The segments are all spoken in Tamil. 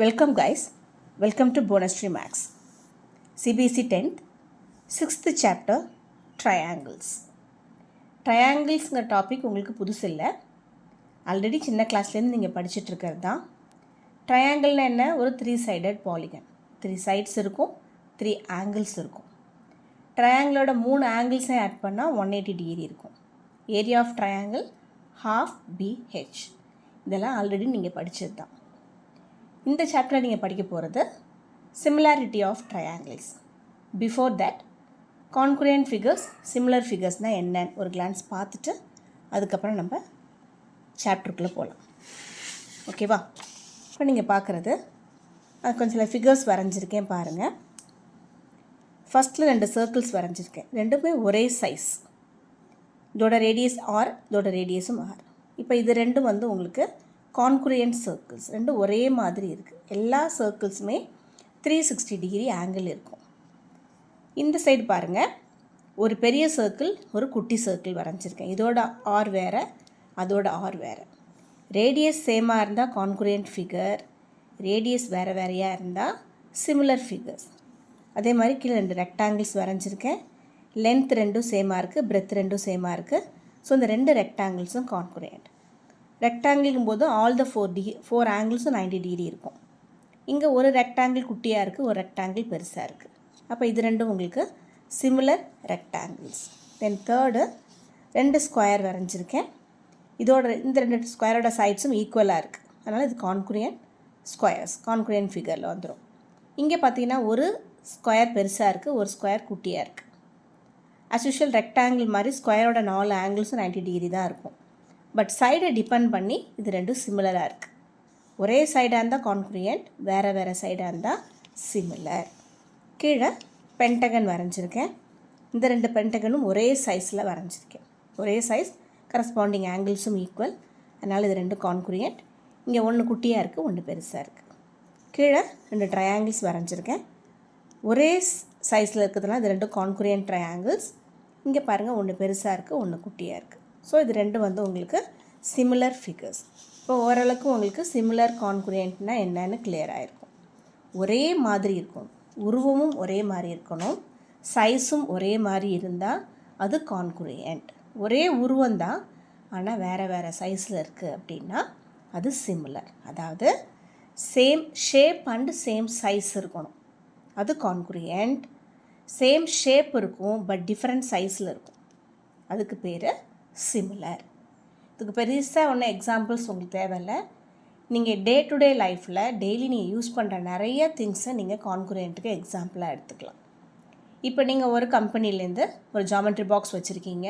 Welcome guys, welcome to Bonustry Max. CBSE 10th, 6th chapter, Triangles. ட்ரையாங்கிள்ஸுங்கிற டாபிக் உங்களுக்கு புதுசு இல்லை, ஆல்ரெடி சின்ன கிளாஸ்லேருந்து நீங்கள் படிச்சுட்டு இருக்கிறது தான். ட்ரையாங்கிள்னா என்ன? ஒரு 3-sided பாலிகன், 3 sides இருக்கும், 3 angles இருக்கும். ட்ரையாங்கிளோட 3 ஆங்கிள்ஸையும் ஆட் பண்ணால் 180 டிகிரி இருக்கும். Area of triangle half BH. இதெல்லாம் ஆல்ரெடி நீங்கள் படித்தது தான். இந்த சாப்டரில் நீங்கள் படிக்க போகிறது similarity of triangles. Before that congruent figures, similar ஃபிகர்ஸ்னால் என்னன்னு ஒரு கிளான்ஸ் பார்த்துட்டு அதுக்கப்புறம் நம்ம சாப்டருக்குள்ளே போகலாம். ஓகேவா? இப்போ நீங்கள் பார்க்குறது அது கொஞ்சம் சில ஃபிகர்ஸ் வரைஞ்சிருக்கேன் பாருங்கள். ஃபஸ்ட்டில் 2 சர்க்கிள்ஸ் வரைஞ்சிருக்கேன், ரெண்டுமே ஒரே சைஸ். இதோட ரேடியஸ் ஆர், இதோட ரேடியஸும் ஆர். இப்போ இது ரெண்டும் உங்களுக்கு கான்குரியன்ட் சர்க்கிள்ஸ், ரெண்டும் ஒரே மாதிரி இருக்குது. எல்லா சர்க்கிள்ஸுமே 360 டிகிரி ஆங்கிள் இருக்கும். இந்த சைடு பாருங்கள், ஒரு பெரிய சர்க்கிள், ஒரு குட்டி சர்க்கிள் வரைஞ்சிருக்கேன். இதோட ஆர் வேறு, அதோட ஆர் வேறு. ரேடியஸ் சேமாக இருந்தால் கான்குரியன்ட் ஃபிகர், ரேடியஸ் வேறு வேறையாக இருந்தால் சிமிலர் ஃபிகர்ஸ். அதே மாதிரி கீழே 2 ரெக்டாங்கிள்ஸ் வரைஞ்சிருக்கேன். லென்த் ரெண்டும் சேமாக இருக்குது, பிரெத் ரெண்டும் சேமாக இருக்குது. ஸோ இந்த 2 ரெக்டாங்கிள்ஸும் கான்குரியன்ட். ரெக்டாங்கிள்ங்கும் போது ஆல் த 4 ஆங்கிள்ஸும் 90 டிகிரி இருக்கும். இங்கே ஒரு ரெக்டாங்கிள் குட்டியாக இருக்குது, ஒரு ரெக்டாங்கிள் பெருசாக இருக்குது. அப்போ இது ரெண்டும் உங்களுக்கு சிமிலர் ரெக்டாங்கிள்ஸ். தென் தேர்டு 2 ஸ்கொயர் வரைஞ்சிருக்கேன். இதோட இந்த 2 ஸ்கொயரோட சைட்ஸும் ஈக்குவலாக இருக்குது, அதனால் இது கான்குரியன்ட் ஸ்கொயர்ஸ், கான்குரியன்ட் ஃபிகரில் வந்துடும். இங்கே பார்த்தீங்கன்னா ஒரு ஸ்கொயர் பெருசாக இருக்குது, ஒரு ஸ்கொயர் குட்டியாக இருக்குது. ஆஸ் யூஷுவல் ரெக்டாங்கிள் மாதிரி ஸ்கொயரோட 4 ஆங்கிள்ஸும் 90 டிகிரி தான் இருக்கும். பட் சைடை டிபெண்ட் பண்ணி இது ரெண்டும் சிமிலராக இருக்குது. ஒரே சைடாக இருந்தால் கான்குரியன்ட், வேறு வேறு சைடாக இருந்தால் சிமிலர். கீழே பென்டகன் வரைஞ்சிருக்கேன். இந்த 2 பென்டகனும் ஒரே சைஸில் வரைஞ்சிருக்கேன். ஒரே சைஸ், கரஸ்பாண்டிங் ஆங்கிள்ஸும் ஈக்குவல், அதனால் இது 2 கான்குரியன்ட். இங்கே ஒன்று குட்டியாக இருக்குது, ஒன்று பெருசாக இருக்குது. கீழே 2 ட்ரையாங்கிள்ஸ் வரைஞ்சிருக்கேன். ஒரே சைஸில் இருக்கிறதுனால இது 2 கான்குரியன்ட் ட்ரையாங்கிள்ஸ். இங்கே பாருங்கள், ஒன்று பெருசாக இருக்குது, ஒன்று குட்டியாக இருக்குது. ஸோ இது ரெண்டும் உங்களுக்கு சிமிலர் ஃபிகர்ஸ். இப்போ ஓரளவுக்கு உங்களுக்கு சிமிலர் கான்குரியன்ட்னா என்னன்னு கிளியர் ஆகிருக்கும். ஒரே மாதிரி இருக்கணும், உருவமும் ஒரே மாதிரி இருக்கணும், சைஸும் ஒரே மாதிரி இருந்தால் அது கான்குரியன்ட். ஒரே உருவந்தான், ஆனால் வேறு வேறு சைஸில் இருக்குது அப்படின்னா அது சிமிலர். அதாவது same shape and same size இருக்கணும், அது கான்குரியன்ட். சேம் ஷேப் இருக்கும், பட் டிஃப்ரெண்ட் சைஸில் இருக்கும், அதுக்கு பேர் சிமிலர். இதுக்கு பெருசாக ஒன்றும் எக்ஸாம்பிள்ஸ் உங்களுக்கு தேவையில்லை. நீங்கள் டே டு டே லைஃப்பில் டெய்லி நீங்கள் யூஸ் பண்ணுற நிறைய திங்ஸை நீங்கள் கான்குரியன்ட்டுக்கு எக்ஸாம்பிளாக எடுத்துக்கலாம். இப்போ நீங்கள் ஒரு கம்பெனிலேருந்து ஒரு ஜாமெண்ட்ரி பாக்ஸ் வச்சுருக்கீங்க,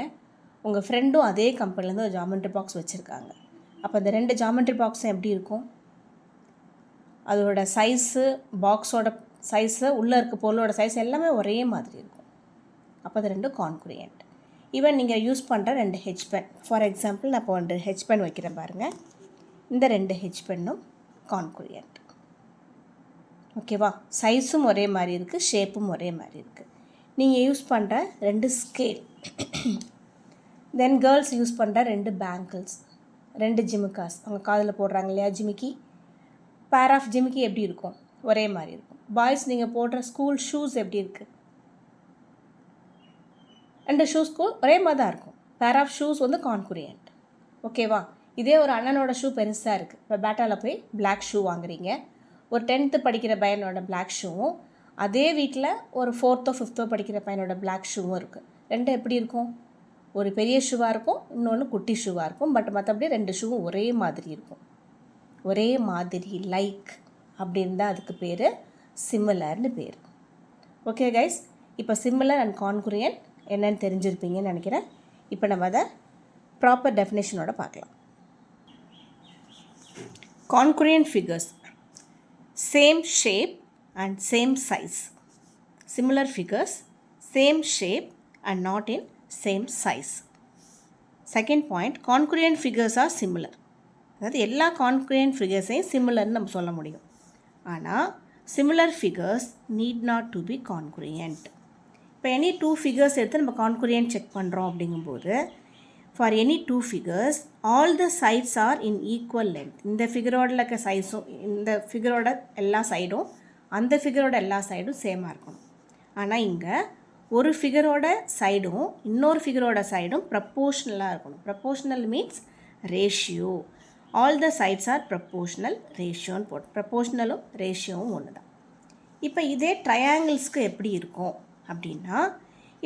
உங்கள் ஃப்ரெண்டும் அதே கம்பெனிலேருந்து ஒரு ஜாமெண்ட்ரி பாக்ஸ் வச்சுருக்காங்க. அப்போ அந்த 2 ஜாமெண்ட்ரி பாக்ஸும் எப்படி இருக்கும்? அதோட சைஸு, பாக்ஸோட சைஸு, உள்ளே இருக்க பொருளோட சைஸ் எல்லாமே ஒரே மாதிரி இருக்கும். அப்போ அது 2 கான்குரியன்ட். ஈவன் நீங்கள் யூஸ் பண்ணுற 2 ஹெச் பென், ஃபார் எக்ஸாம்பிள் நான் இப்போ 2 ஹெச் பென் வைக்கிறேன் பாருங்கள். இந்த 2 ஹெச் பென்னும் கான்குரியன்ட். ஓகேவா? சைஸும் ஒரே மாதிரி இருக்குது, ஷேப்பும் ஒரே மாதிரி இருக்குது. நீங்கள் யூஸ் பண்ணுற 2 ஸ்கேல், தென் கேர்ள்ஸ் யூஸ் பண்ணுற 2 பேங்கிள்ஸ், 2 ஜிமிக்காஸ், அவங்க காதில் போடுறாங்க இல்லையா ஜிமிக்கி, பேர் ஆஃப் ஜிமிக்கி எப்படி இருக்கும்? ஒரே மாதிரி இருக்கும். பாய்ஸ் நீங்கள் போடுற ஸ்கூல் ஷூஸ் எப்படி இருக்குது? 2 ஷூஸ்க்கும் ஒரே மாதிரி தான் இருக்கும். Pair of shoes கான்குரியன்ட். ஓகேவா? இதே ஒரு அண்ணனோட ஷூ பெருசாக இருக்குது. இப்போ பேட்டாவில் போய் பிளாக் ஷூ வாங்குறீங்க, ஒரு 10th படிக்கிற பையனோட பிளாக் ஷூவும், அதே வீட்டில் ஒரு 4th 5th படிக்கிற பையனோட பிளாக் ஷூவும் இருக்குது. 2 எப்படி இருக்கும்? ஒரு பெரிய ஷூவாக இருக்கும், இன்னொன்று குட்டி ஷூவாக இருக்கும். பட் மற்றபடி 2 ஷூவும் ஒரே மாதிரி இருக்கும். ஒரே மாதிரி, லைக் அப்படி இருந்தால் அதுக்கு பேர் சிமிலர்னு பேர். ஓகே கைஸ், இப்போ சிமிலர் அண்ட் கான்குரியன்ட் என்னன்னு தெரிஞ்சிருப்பீங்கன்னு நினைக்கிறேன். இப்போ நம்ம அதை ப்ராப்பர் டெஃபினேஷனோட பார்க்கலாம். Congruent figures, same shape and same size. Similar figures, same shape and not in same size. Second point, congruent figures are similar. அதாவது எல்லா கான்குரியன்ட் ஃபிகர்ஸையும் சிமிலர்னு நம்ம சொல்ல முடியும். ஆனால் similar figures need not to be congruent. இப்போ எனி 2 ஃபிகர்ஸ் எடுத்து நம்ம கான்குரியன்ட் செக் பண்ணுறோம் அப்படிங்கும்போது, for any two figures all the sides are in equal length. இந்த ஃபிகரோட இருக்க சைஸும் இந்த ஃபிகரோட எல்லா சைடும் அந்த ஃபிகரோட எல்லா சைடும் சேமாக இருக்கணும். ஆனால் இங்கே ஒரு ஃபிகரோட சைடும் இன்னொரு ஃபிகரோட சைடும் ப்ரப்போர்ஷ்னலாக இருக்கணும். Proportional means ratio. All the sides are proportional ரேஷியோன்னு போட்டு ப்ரப்போர்ஷ்னலும் ரேஷியோவும் ஒன்று தான். இப்போ இதே ட்ரையாங்கிள்ஸ்க்கு எப்படி இருக்கும் அப்படின்னா,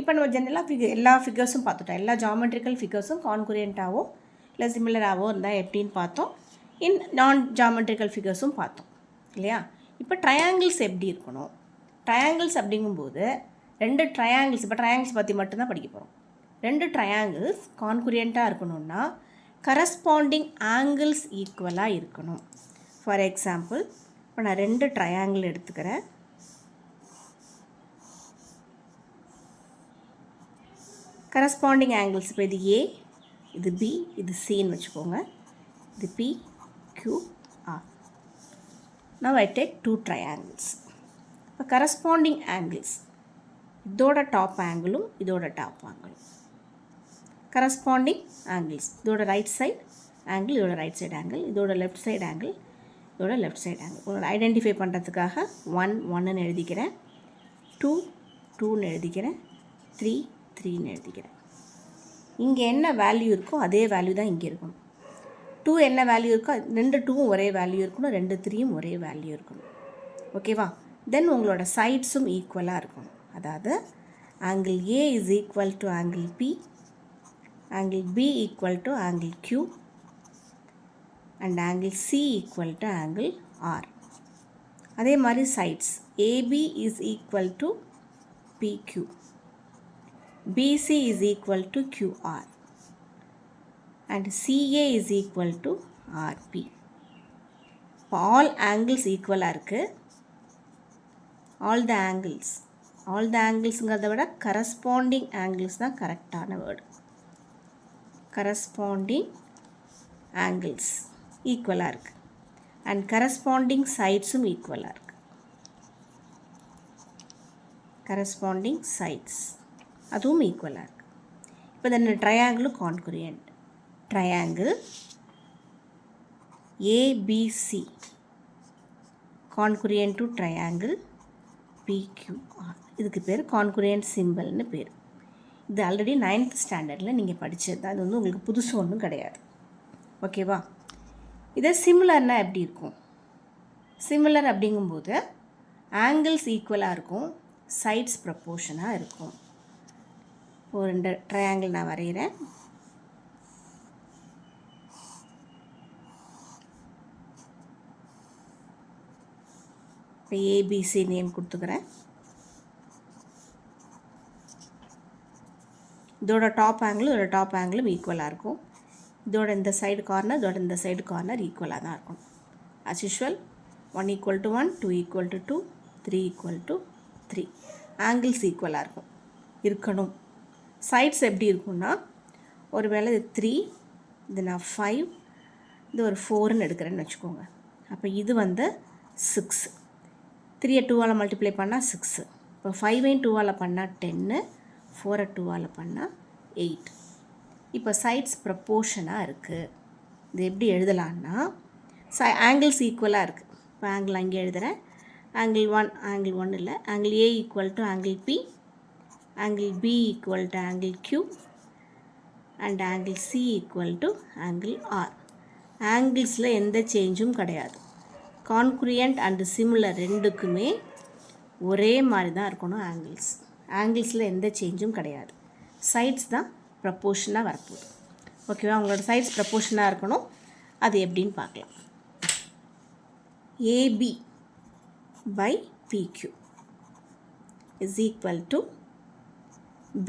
இப்போ நம்ம ஜென்ரலாக எல்லா ஃபிகர்ஸும் பார்த்துட்டோம். எல்லா ஜாமெட்ரிக்கல் ஃபிகர்ஸும் கான்குரியண்ட்டாகவோ இல்லை சிமிலராகவோ இருந்தால் எப்படின்னு பார்த்தோம். நான் ஜாமெட்ரிக்கல் ஃபிகர்ஸும் பார்த்தோம் இல்லையா. இப்போ ட்ரையாங்கிள்ஸ் எப்படி இருக்கணும்? ட்ரையாங்கிள்ஸ் அப்படிங்கும்போது ரெண்டு ட்ரையாங்கிள்ஸ், இப்போ ட்ரையாங்கிள்ஸ் பற்றி மட்டும்தான் படிக்க போகிறோம். ரெண்டு ட்ரையாங்கிள்ஸ் கான்குரியண்ட்டாக இருக்கணும்னா கரஸ்பாண்டிங் ஆங்கிள்ஸ் ஈக்குவலாக இருக்கணும். ஃபார் எக்ஸாம்பிள், இப்போ நான் ரெண்டு ட்ரையாங்கிள் எடுத்துக்கிறேன். கரஸ்பாண்டிங் ஆங்கிள்ஸ் இப்போ இது ஏ, இது பி, இது சின்னு வச்சுக்கோங்க. இது P, Q, R. Now I take two triangles. இப்போ கரஸ்பாண்டிங் ஆங்கிள்ஸ் இதோட டாப் ஆங்கிளும் இதோட டாப் ஆங்கிளும் கரஸ்பாண்டிங் ஆங்கிள்ஸ். இதோட ரைட் சைடு ஆங்கிள், இதோட ரைட் சைடு ஆங்கிள், இதோட லெஃப்ட் சைடு ஆங்கிள், இதோட லெஃப்ட் சைடு ஆங்கிள். உங்களோட ஐடென்டிஃபை பண்ணுறதுக்காக 1 1ன்னு எழுதிக்கிறேன், 2 2ன்னு எழுதிக்கிறேன், 3 3ன்னு எழுதிக்கிறேன். இங்கே என்ன வேல்யூ இருக்கோ அதே வேல்யூ தான் இங்கே இருக்கணும். 2 என்ன வேல்யூ இருக்கோ ரெண்டு 2வும் ஒரே வேல்யூ இருக்கணும், ரெண்டு 3யும் ஒரே வேல்யூ இருக்கணும். ஓகேவா? தென் உங்களோட சைட்ஸும் ஈக்குவலாக இருக்கணும். அதாவது angle A is equal to angle B, angle B equal to angle Q, and angle C equal to angle R. அதே மாதிரி sides AB is equal to PQ, BC is equal to QR, and CA is equal to RP. all angles equal இருக்கு. all the anglesங்கிறத விட corresponding angles தான் கரெக்டான வேர்டு. corresponding angles ஈக்குவலாக இருக்குது. அண்ட் கரஸ்பாண்டிங் சைட்ஸும் ஈக்குவலாக இருக்குது. கரஸ்பாண்டிங் சைட்ஸ் அதுவும் ஈக்குவலாக இருக்குது. இப்போ இந்த ட்ரையாங்கிளும் congruent. Triangle ABC congruent to triangle PQR. இதுக்கு பேர் கான்குரியன்ட் சிம்பிள்னு பேர். இது ஆல்ரெடி 9th ஸ்டாண்டர்டில் நீங்கள் படித்தது தான். இது வந்து உங்களுக்கு புதுசு ஒன்றும் கிடையாது. ஓகேவா? இதே சிமிலர்னால் எப்படி இருக்கும்? சிமிலர் அப்படிங்கும்போது ஆங்கிள்ஸ் ஈக்குவலாக இருக்கும், சைட்ஸ் ப்ரப்போர்ஷனாக இருக்கும். ஒரு ரெண்டு ட்ரையாங்கிள் நான் வரைகிறேன். இப்போ ஏபிசி நேம் கொடுத்துக்கிறேன். இதோட டாப் ஆங்கிளும் இதோட டாப் ஆங்கிளும் ஈக்குவலாக இருக்கும். இதோட இந்த சைடு கார்னர் இதோட இந்த சைடு கார்னர் ஈக்குவலாக தான் இருக்கும். as usual 1 equal to 1, 2 equal to 2, 3 equal to 3. Angles ஈக்குவலாக இருக்கணும். சைட்ஸ் எப்படி இருக்குன்னா, ஒரு வேளை இது 3, இது நான் 5, இது ஒரு 4ன்னு எடுக்கிறேன்னு வச்சுக்கோங்க. அப்போ இது வந்து 6. 3 2ஆல் மல்டிப்ளை பண்ணால் 6. இப்போ 5 2ஆல் பண்ணால் 10, 4 2ஆல் பண்ணால் 8. இப்போ சைட்ஸ் ப்ரப்போர்ஷனாக இருக்குது. இது எப்படி எழுதலான்னா, ஆங்கிள்ஸ் ஈக்குவலாக இருக்குது. இப்போ ஆங்கிள் அங்கே எழுதுகிறேன். ஆங்கிள் 1 இல்லை, angle A equal to angle B, angle B equal to angle Q, and angle C equal to angle R. ஆங்கிள்ஸில் எந்த சேஞ்சும் கிடையாது. கான்குரியன்ட் அண்டு சிமிலர் ரெண்டுக்குமே ஒரே மாதிரி தான் இருக்கணும் ஆங்கிள்ஸ். ஆங்கிள்ஸில் எந்த சேஞ்சும் கிடையாது. சைட்ஸ் தான் ப்ரப்போர்ஷனாக வரப்போகுது. ஓகேவா? உங்களோட சைட்ஸ் ப்ரப்போர்ஷனாக இருக்கணும். அது எப்படின்னு பார்க்கலாம். AB by PQ is equal to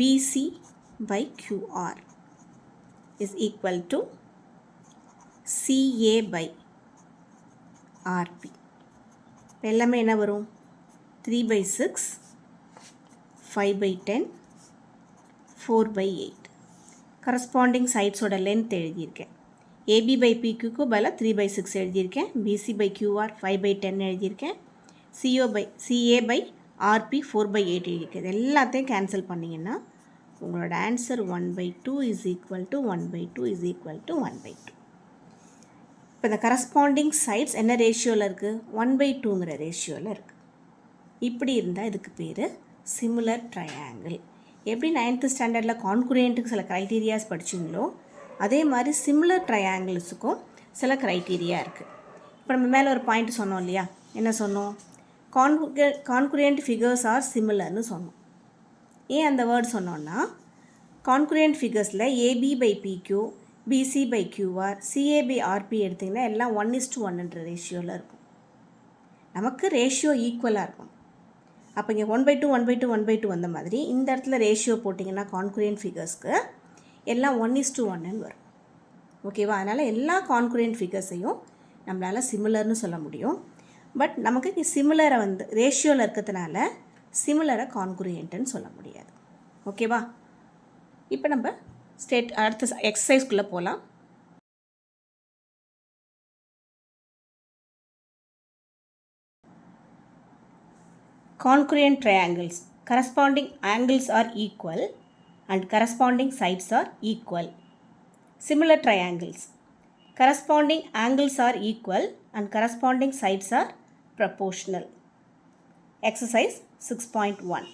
BC by QR is equal to CA by RP. எல்லாமே என்ன வரும்? 3/6, 5/10, 4/8. கரஸ்பாண்டிங் சைட்ஸோட லென்த் எழுதியிருக்கேன். ஏபி பை பிக்யூக்கு பதிலாக 3/6 எழுதியிருக்கேன். பிசி பை கியூஆர் 5/10 எழுதியிருக்கேன். சிஏ பை ஆர்பி 4/8 எழுதியிருக்கேன். இது எல்லாத்தையும் கேன்சல் பண்ணிங்கன்னா உங்களோட answer 1/2 is equal to 1/2 is equal to 1/2. இப்போ இந்த கரஸ்பாண்டிங் சைட்ஸ் என்ன ரேஷியோவில் இருக்குது? 1/2ங்கிற ரேஷியோவில் இருக்குது. இப்படி இருந்தால் இதுக்கு பேர் சிமிலர் ட்ரையாங்கிள். எப்படி 9th ஸ்டாண்டர்டில் கான்குரியண்ட்டுக்கு சில க்ரைட்டீரியாஸ் படிச்சிங்களோ அதே மாதிரி சிமிலர் ட்ரையாங்கிள்ஸுக்கும் சில க்ரைட்டீரியா இருக்குது. இப்போ நம்ம மேலே ஒரு பாயிண்ட் சொன்னோம் இல்லையா? என்ன சொன்னோம்? கான்குரியண்ட் ஃபிகர்ஸ் ஆர் சிமிலர்னு சொன்னோம். ஏன் அந்த வேர்ட் சொன்னோன்னா, கான்குரியண்ட் ஃபிகர்ஸில் AB by PQ, BC by QR, CA by RP எடுத்திங்கன்னா எல்லாம் 1:1 ரேஷியோவில் இருக்கும். நமக்கு ரேஷியோ ஈக்குவலாக இருக்கும். அப்போ இங்கே 1/2 1/2 1/2 வந்த மாதிரி இந்த இடத்துல ரேஷியோ போட்டிங்கன்னா கான்குரியண்ட் ஃபிகர்ஸ்க்கு எல்லாம் 1:1 வரும். ஓகேவா? அதனால் எல்லா கான்குரியண்ட் ஃபிகர்ஸையும் நம்மளால் சிமிலர்னு சொல்ல முடியும். பட் நமக்கு சிமிலரை ரேஷியோவில் இருக்கிறதுனால சிமிலரை கான்குரியண்ட்டுன்னு சொல்ல முடியாது. ஓகேவா? இப்போ நம்ம அடுத்த எக்ஸசைஸ்க்குள்ளே போகலாம். Congruent triangles. Corresponding angles are equal and corresponding sides are equal. Similar triangles. Corresponding angles are equal and corresponding sides are proportional. Exercise 6.1.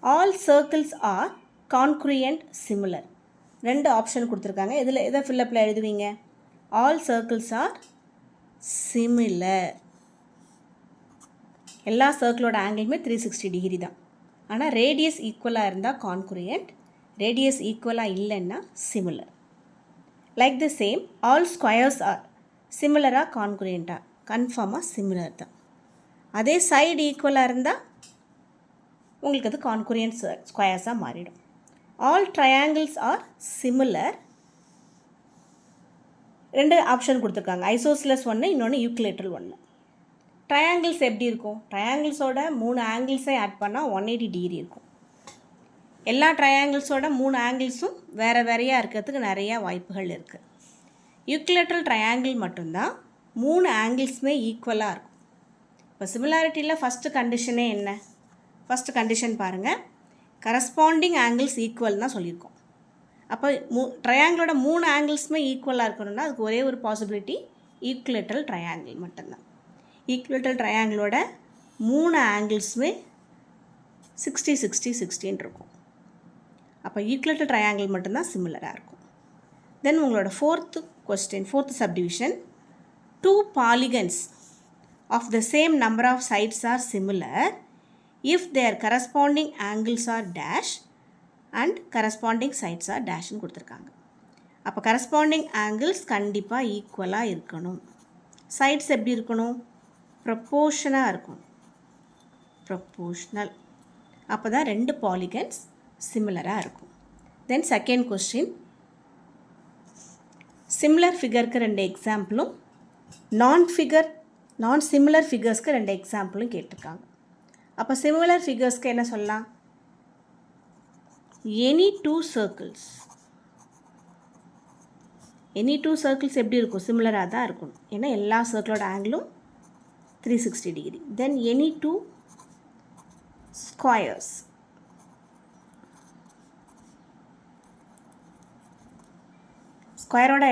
All circles are congruent similar. ரெண்டு ஆப்ஷன் கொடுத்துருக்காங்க. இதில் எதை ஃபில்லப்பில் எழுதுவீங்க? All circles are similar. எல்லா சர்க்கிளோட ஆங்கிளுமே 360 டிகிரி தான். ஆனால் ரேடியஸ் ஈக்குவலாக இருந்தால் கான்குரியண்ட், ரேடியஸ் ஈக்குவலாக இல்லைன்னா similar. Like the same all squares are சிமிலராக கான்குரியண்ட்டாக? கன்ஃபார்மாக சிமிலர் தான். அதே சைடு ஈக்குவலாக இருந்தால் உங்களுக்கு அது கான்குரியண்ட் ஸ்கொயர்ஸாக மாறிடும். All triangles R similar. ரெண்டு ஆப்ஷன் கொடுத்துருக்காங்க. ஐசோஸ்லஸ் ஒன்று, இன்னொன்று யூக்லேட்ரல் ஒன்று. ட்ரையாங்கிள்ஸ் எப்படி இருக்கும்? ட்ரையாங்கிள்ஸோட 3 ஆங்கிள்ஸை ஆட் பண்ணால் 180 டிகிரி இருக்கும். எல்லா ட்ரையாங்கிள்ஸோட 3 ஆங்கிள்ஸும் வேறு வேறையாக இருக்கிறதுக்கு நிறையா வாய்ப்புகள் இருக்குது. யூக்லேட்ரல் ட்ரையாங்கிள் மட்டும்தான் 3 ஆங்கிள்ஸுமே ஈக்குவலாக இருக்கும். இப்போ சிமிலாரிட்டியில் ஃபஸ்ட்டு கண்டிஷனே என்ன? ஃபஸ்ட்டு கண்டிஷன் பாருங்கள், கரஸ்பாண்டிங் ஆங்கிள்ஸ் ஈக்குவல் தான் சொல்லியிருக்கோம். அப்போ ட்ரையாங்கிளோட 3 ஆங்கிள்ஸுமே ஈக்குவலாக இருக்கணும்னா அதுக்கு ஒரே ஒரு பாசிபிலிட்டி ஈக்குலேட்ரல் ட்ரையாங்கிள் மட்டும்தான். ஈக்குவேட்டல் ட்ரையாங்கிளோட 3 ஆங்கிள்ஸுமே 60 60 60 இருக்கும். அப்போ ஈக்குவேட்டல் ட்ரையாங்கிள் மட்டும்தான் சிமிலராக இருக்கும். தென் உங்களோட fourth subdivision, 2 polygons of the same number of sides are similar if their corresponding angles are dash and corresponding sides are டேஷ்னு கொடுத்துருக்காங்க. அப்போ கரஸ்பாண்டிங் ஆங்கிள்ஸ் கண்டிப்பாக ஈக்குவலாக இருக்கணும். சைட்ஸ் எப்படி இருக்கணும்? ப்ரொப்போர்ஷனாக இருக்கும். ப்ரொப்போர்ஷ்னல். அப்போ தான் 2 பாலிகன்ஸ் சிமிலராக இருக்கும். தென் செகண்ட் கொஸ்டின், சிமிலர் ஃபிகருக்கு 2 எக்ஸாம்பிளும் நான் சிமிலர் ஃபிகர்ஸ்க்கு 2 எக்ஸாம்பிளும் கேட்டிருக்காங்க. அப்போ சிமிலர் ஃபிகர்ஸ்க்கு என்ன சொல்லலாம்? எனி 2 சர்க்கிள்ஸ் எப்படி இருக்கும்? சிமிலராக தான் இருக்கணும். ஏன்னா எல்லா சர்க்கிளோட ஆங்கிளும் 360 டிகிரி. தென் எனி 2 ஸ்கொயர்ஸ்.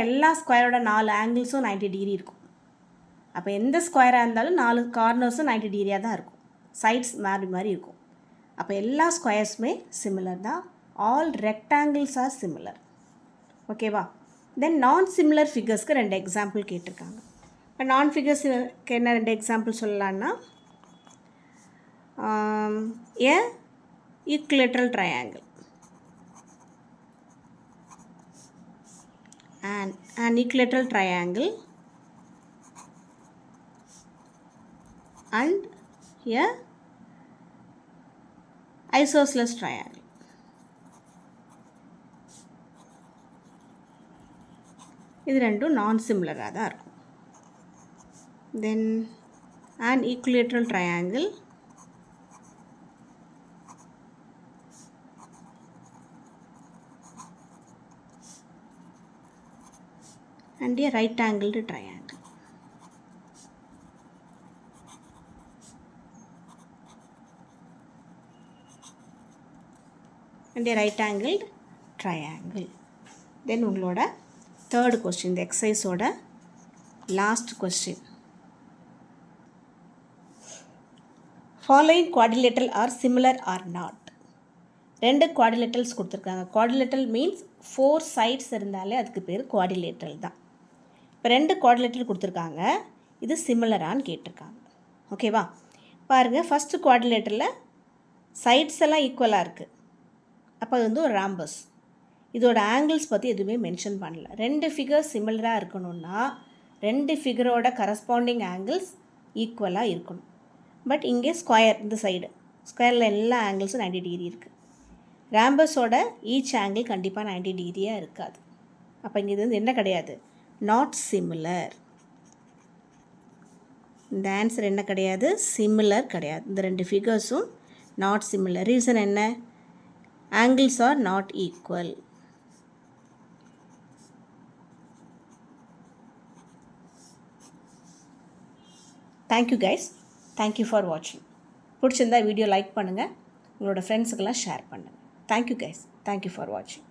எல்லா ஸ்கொயரோட 4 ஆங்கிள்ஸும் 90 டிகிரி இருக்கும். அப்போ எந்த ஸ்கொயராக இருந்தாலும் 4 கார்னர்ஸும் 90 டிகிரியாக தான் இருக்கும். சைட்ஸ் மாறி இருக்கும். அப்போ எல்லா ஸ்கொயர்ஸுமே சிமிலர் தான். All rectangles are similar. ஓகேவா? தென் நான் சிமிலர் ஃபிகர்ஸ்க்கு 2 எக்ஸாம்பிள் கேட்டிருக்காங்க. இப்போ நான் ஃபிகர்ஸ்க்கு என்ன 2 எக்ஸாம்பிள் சொல்லலான்னா, a equilateral triangle an equilateral triangle and a isosceles triangle. இது ரெண்டும் நான் சிமிலராக தான் இருக்கும். தென் an equilateral triangle and a right angled triangle. and a right angled triangle. Then உங்களோட third question, இந்த exerciseோட last question. Following quadrilateral are similar or not? ரெண்டு குவாடிலேட்டரல்ஸ் கொடுத்துருக்காங்க. குவாடிலேட்டரல் மீன்ஸ் 4 சைட்ஸ் இருந்தாலே அதுக்கு பேர் குவாடிலேட்டரல் தான். இப்போ ரெண்டு குவாடிலேட்டரல் கொடுத்துருக்காங்க, இது சிமிலரான்னு கேட்டிருக்காங்க. ஓகேவா? பாருங்கள், ஃபஸ்ட்டு குவாடிலேட்டரில் சைட்ஸ் எல்லாம் ஈக்குவலாக இருக்குது. அப்போ அது வந்து ஒரு ராம்பஸ். இதோட ஆங்கிள்ஸ் பற்றி எதுவுமே மென்ஷன் பண்ணல. ரெண்டு ஃபிகர்ஸ் சிமிலராக இருக்கணும்னா ரெண்டு ஃபிகரோட கரஸ்பாண்டிங் ஆங்கிள்ஸ் ஈக்குவலாக இருக்கணும். பட் இங்கே ஸ்கொயர், இந்த சைடு ஸ்கொயரில் எல்லா ஆங்கிள்ஸும் 90 டிகிரி இருக்குது. ராம்பஸோட ஈச் ஆங்கிள் கண்டிப்பாக 90 டிகிரியாக இருக்காது. அப்போ இங்கே இது வந்து என்ன கிடையாது, நாட் சிமிலர். இந்த ஆன்சர் என்ன கிடையாது, சிமிலர் கிடையாது. இந்த ரெண்டு ஃபிகர்ஸும் நாட் சிமிலர். ரீசன் என்ன, angles R not equal. Thank you guys, thank you for வாட்சிங். பிடிச்சிருந்தா வீடியோ லைக் பண்ணுங்கள், உங்களோட ஃப்ரெண்ட்ஸுக்கெல்லாம் ஷேர் பண்ணுங்கள். Thank you guys. Thank you for watching.